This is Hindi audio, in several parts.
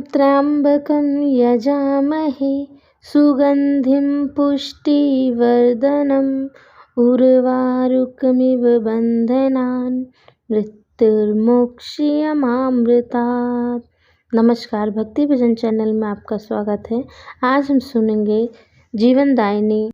त्र्यम्बकं यजामहे सुगन्धिं पुष्टिवर्धनम् उर्वारुकमिव बन्धनान् मृत्युर्मोक्षयमामृतात्। नमस्कार, भक्ति भजन चैनल में आपका स्वागत है। आज हम सुनेंगे जीवनदायिनी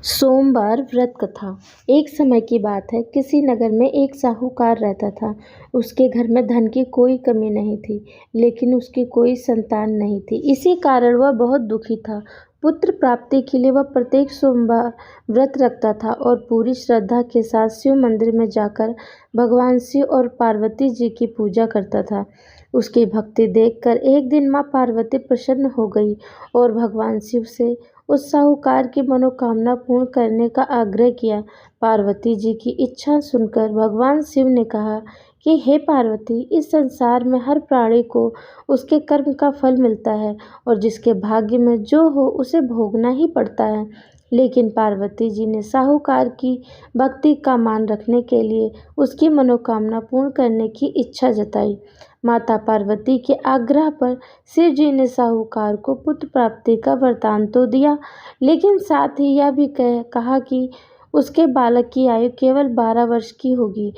सोमवार व्रत कथा। एक समय की बात है, किसी नगर में एक साहूकार रहता था। उसके घर में धन की कोई कमी नहीं थी, लेकिन उसकी कोई संतान नहीं थी। इसी कारण वह बहुत दुखी था। पुत्र प्राप्ति के लिए वह प्रत्येक सोमवार व्रत रखता था और पूरी श्रद्धा के साथ शिव मंदिर में जाकर भगवान शिव और पार्वती जी की पूजा करता था। उसकी भक्ति देखकर एक दिन माँ पार्वती प्रसन्न हो गई और भगवान शिव से उस साहूकार की मनोकामना पूर्ण करने का आग्रह किया। पार्वती जी की इच्छा सुनकर भगवान शिव ने कहा कि हे पार्वती, इस संसार में हर प्राणी को उसके कर्म का फल मिलता है और जिसके भाग्य में जो हो उसे भोगना ही पड़ता है। लेकिन पार्वती जी ने साहूकार की भक्ति का मान रखने के लिए उसकी मनोकामना पूर्ण करने की इच्छा जताई। माता पार्वती के आग्रह पर शिव जी ने साहूकार को पुत्र प्राप्ति का वरदान तो दिया, लेकिन साथ ही यह भी कहा कि उसके बालक की आयु केवल 12 वर्ष की होगी।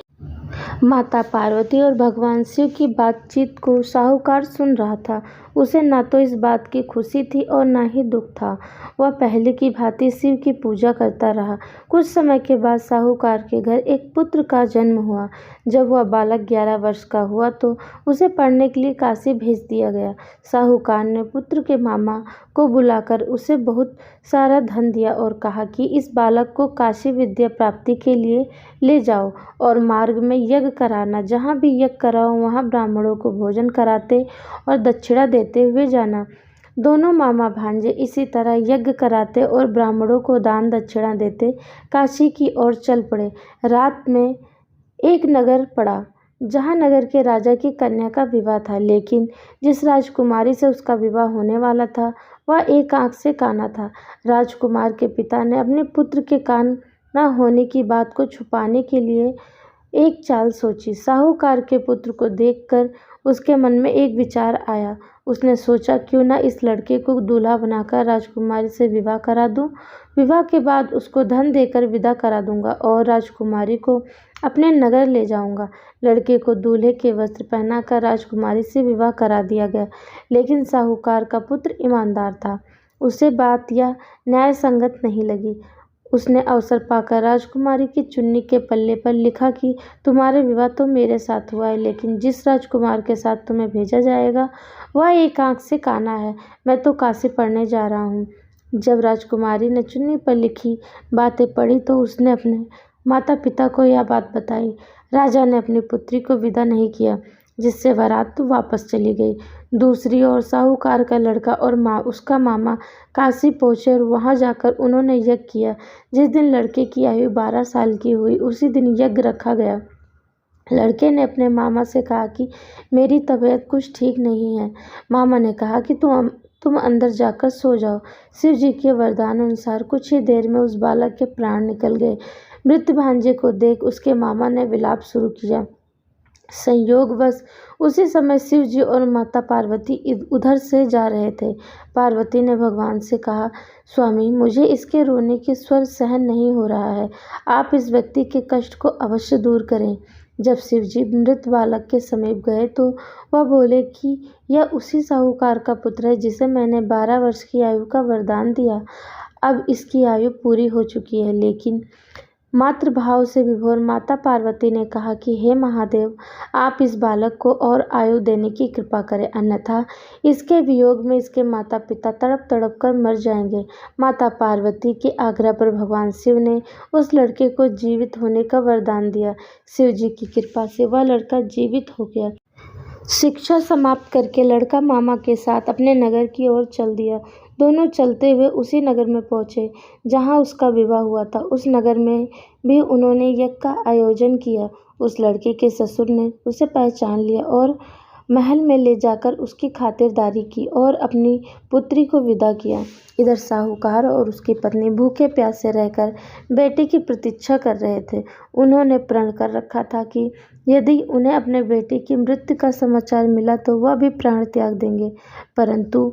माता पार्वती और भगवान शिव की बातचीत को साहूकार सुन रहा था। उसे न तो इस बात की खुशी थी और न ही दुख था। वह पहले की भांति शिव की पूजा करता रहा। कुछ समय के बाद साहूकार के घर एक पुत्र का जन्म हुआ। जब वह बालक 11 वर्ष का हुआ तो उसे पढ़ने के लिए काशी भेज दिया गया। साहूकार ने पुत्र के मामा को बुलाकर उसे बहुत सारा धन दिया और कहा कि इस बालक को काशी विद्या प्राप्ति के लिए ले जाओ और मार्ग में यज्ञ कराना। जहाँ भी यज्ञ कराओ वहाँ ब्राह्मणों को भोजन कराते और दक्षिणा देते हुए जाना। दोनों मामा भांजे इसी तरह यज्ञ कराते और ब्राह्मणों को दान दक्षिणा देते काशी की ओर चल पड़े। रात में एक नगर पड़ा जहाँ नगर के राजा की कन्या का विवाह था, लेकिन जिस राजकुमारी से उसका विवाह होने वाला था वह एक आंख से काना था। राजकुमार के पिता ने अपने पुत्र के कान न होने की बात को छुपाने के लिए एक चाल सोची। साहूकार के पुत्र को देखकर उसके मन में एक विचार आया। उसने सोचा, क्यों न इस लड़के को दूल्हा बनाकर राजकुमारी से विवाह करा दूं। विवाह के बाद उसको धन देकर विदा करा दूंगा और राजकुमारी को अपने नगर ले जाऊंगा। लड़के को दूल्हे के वस्त्र पहनाकर राजकुमारी से विवाह करा दिया गया, लेकिन साहूकार का पुत्र ईमानदार था। उसे बात यह न्याय संगत नहीं लगी। उसने अवसर पाकर राजकुमारी की चुन्नी के पल्ले पर लिखा कि तुम्हारे विवाह तो मेरे साथ हुआ है, लेकिन जिस राजकुमार के साथ तुम्हें भेजा जाएगा वह एक आंख से काना है। मैं तो काशी पढ़ने जा रहा हूँ। जब राजकुमारी ने चुन्नी पर लिखी बातें पढ़ी तो उसने अपने माता पिता को यह बात बताई। राजा ने अपनी पुत्री को विदा नहीं किया, जिससे बारात तो वापस चली गई। दूसरी ओर साहूकार का लड़का और उसका मामा काशी पहुंचे और वहां जाकर उन्होंने यज्ञ किया। जिस दिन लड़के की आयु 12 साल की हुई उसी दिन यज्ञ रखा गया। लड़के ने अपने मामा से कहा कि मेरी तबीयत कुछ ठीक नहीं है। मामा ने कहा कि तुम अंदर जाकर सो जाओ। शिव जी के वरदान अनुसार कुछ ही देर में उस बालक के प्राण निकल गए। मृत भांजे को देख उसके मामा ने विलाप शुरू किया। संयोगवश उसी समय शिव जी और माता पार्वती उधर से जा रहे थे। पार्वती ने भगवान से कहा, स्वामी, मुझे इसके रोने के स्वर सहन नहीं हो रहा है। आप इस व्यक्ति के कष्ट को अवश्य दूर करें। जब शिव जी मृत बालक के समीप गए तो वह बोले कि यह उसी साहूकार का पुत्र है जिसे मैंने 12 वर्ष की आयु का वरदान दिया। अब इसकी आयु पूरी हो चुकी है। लेकिन मातृभाव से विभोर माता पार्वती ने कहा कि हे महादेव, आप इस बालक को और आयु देने की कृपा करें, अन्यथा इसके वियोग में इसके माता पिता तड़प तड़प कर मर जाएंगे। माता पार्वती के आग्रह पर भगवान शिव ने उस लड़के को जीवित होने का वरदान दिया। शिव जी की कृपा से वह लड़का जीवित हो गया। शिक्षा समाप्त करके लड़का मामा के साथ अपने नगर की ओर चल दिया। दोनों चलते हुए उसी नगर में पहुंचे जहां उसका विवाह हुआ था। उस नगर में भी उन्होंने यज्ञ का आयोजन किया। उस लड़के के ससुर ने उसे पहचान लिया और महल में ले जाकर उसकी खातिरदारी की और अपनी पुत्री को विदा किया। इधर साहूकार और उसकी पत्नी भूखे प्यासे रहकर बेटे की प्रतीक्षा कर रहे थे। उन्होंने प्रण कर रखा था कि यदि उन्हें अपने बेटे की मृत्यु का समाचार मिला तो वह भी प्राण त्याग देंगे, परंतु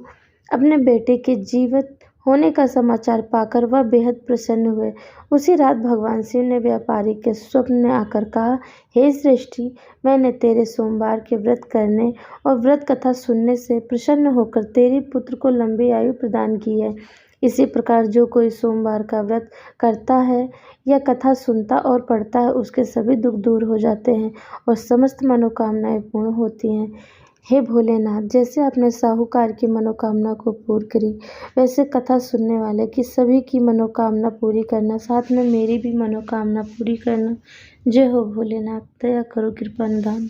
अपने बेटे के जीवित होने का समाचार पाकर वह बेहद प्रसन्न हुए। उसी रात भगवान शिव ने व्यापारी के स्वप्न में आकर कहा, हे श्रेष्ठी, मैंने तेरे सोमवार के व्रत करने और व्रत कथा सुनने से प्रसन्न होकर तेरी पुत्र को लंबी आयु प्रदान की है। इसी प्रकार जो कोई सोमवार का व्रत करता है या कथा सुनता और पढ़ता है, उसके सभी दुख दूर हो जाते हैं और समस्त मनोकामनाएं पूर्ण होती हैं। हे भोलेनाथ, जैसे आपने साहूकार की मनोकामना को पूर्ण करी, वैसे कथा सुनने वाले की सभी की मनोकामना पूरी करना, साथ में मेरी भी मनोकामना पूरी करना। जय हो भोलेनाथ, दया करो, कृपा निधान।